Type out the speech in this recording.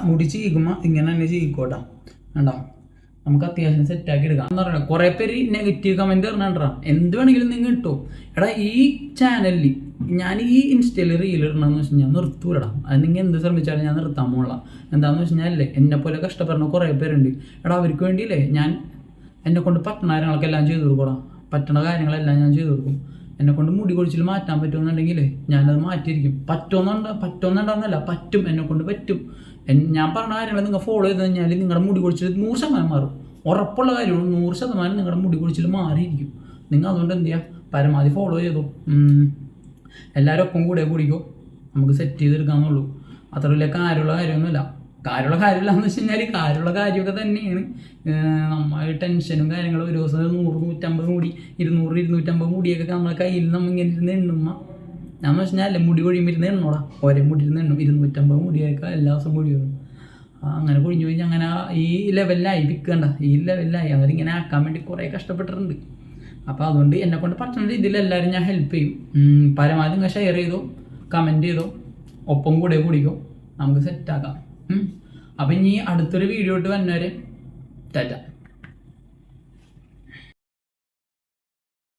മുടി ചീകുമ്പോൾ ഇങ്ങനെ തന്നെ ചീക്കോട്ടാ. കണ്ടോ, നമുക്ക് അത്യാവശ്യം സെറ്റാക്കി എടുക്കാം എന്ന് പറഞ്ഞാൽ. കുറേ പേര് നെഗറ്റീവ് കമൻറ്റ് പറഞ്ഞാ എന്ത് വേണമെങ്കിലും നിങ്ങൾ കിട്ടും. എടാ ഈ ചാനലിൽ ഞാൻ ഈ ഇൻസ്റ്റയിൽ റീൽ ഇടണമെന്ന് വെച്ച് കഴിഞ്ഞാൽ നിർത്തൂലടാ. അത് നിങ്ങൾ എന്ത് ശ്രമിച്ചാലും ഞാൻ നിർത്താൻ പോകണില്ല. എന്താണെന്ന് വെച്ച് കഴിഞ്ഞാൽ എന്നെപ്പോലെ കഷ്ടപ്പെടുന്ന കുറേ പേരുണ്ട്. എടാ അവർക്ക് വേണ്ടിയില്ലേ ഞാൻ എന്നെക്കൊണ്ട് പറ്റുന്ന കാര്യങ്ങളൊക്കെല്ലാം ചെയ്തു കൊടുക്കണം. പറ്റുന്ന കാര്യങ്ങളെല്ലാം ഞാൻ ചെയ്തു കൊടുക്കും. എന്നെക്കൊണ്ട് മുടി കൊഴിച്ചിൽ മാറ്റാൻ പറ്റുമെന്നുണ്ടെങ്കിലേ ഞാനത് മാറ്റിയിരിക്കും. പറ്റുമെന്നുണ്ടാകുന്നല്ല, പറ്റും, എന്നെക്കൊണ്ട് പറ്റും. ഞാൻ പറഞ്ഞ കാര്യങ്ങൾ നിങ്ങൾ ഫോളോ ചെയ്ത് കഴിഞ്ഞാൽ നിങ്ങളുടെ മുടി കൊഴിച്ചിൽ 100% മാറും. ഉറപ്പുള്ള കാര്യമാണ്, 100% നിങ്ങളുടെ മുടി കൊഴിച്ചിൽ മാറിയിരിക്കും. നിങ്ങൾ അതുകൊണ്ട് എന്ത് ചെയ്യുക, പരമാവധി ഫോളോ ചെയ്തു. എല്ലാവരും ഒപ്പം കൂടിക്കോ, നമുക്ക് സെറ്റ് ചെയ്തെടുക്കാമെന്നുള്ളൂ. അത്ര വലിയ കാര്യമുള്ള കാര്യമൊന്നുമില്ല. കാര്യമുള്ള കാര്യമില്ലാന്ന് വെച്ച് കഴിഞ്ഞാൽ കാര്യമുള്ള കാര്യമൊക്കെ തന്നെയാണ്. നമ്മൾ ടെൻഷനും കാര്യങ്ങളും ഒരു ദിവസം 100-150 മുടി, 200-250 മുടിയൊക്കെ നമ്മളെ കയ്യിൽ നമ്മൾ ഇങ്ങനെ ഇരുന്ന് എണ്ണുമ്പോൾ ഞാൻ വെച്ച് കഴിഞ്ഞാൽ മുടി കൊഴിയുമ്പോൾ ഇരുന്ന് എണ്ണോടാ. ഒരേ മുടി ഇരുന്ന് എണ്ണും. 250 മുടിയൊക്കെ എല്ലാ ദിവസവും കൊഴി വരും. അങ്ങനെ കൊഴിഞ്ഞു കഴിഞ്ഞാൽ അങ്ങനെ ഈ ലെവലിലായി വിൽക്കണ്ട, ഈ ലെവലിലായി. അവരിങ്ങനെ ആക്കാൻ വേണ്ടി കുറേ കഷ്ടപ്പെട്ടിട്ടുണ്ട്. അപ്പോൾ അതുകൊണ്ട് എന്നെക്കൊണ്ട് പറ്റുന്ന രീതിയിൽ എല്ലാവരും ഞാൻ ഹെൽപ്പ് ചെയ്യും. പരമാവധി നിങ്ങൾ ഷെയർ ചെയ്തോ, കമൻറ്റ് ചെയ്തോ, ഒപ്പം കൂടിക്കോ, നമുക്ക് സെറ്റാക്കാം. അപ്പം ഇനി അടുത്തൊരു വീഡിയോ ഇട്ട് വന്നവരെ ടാറ്റ.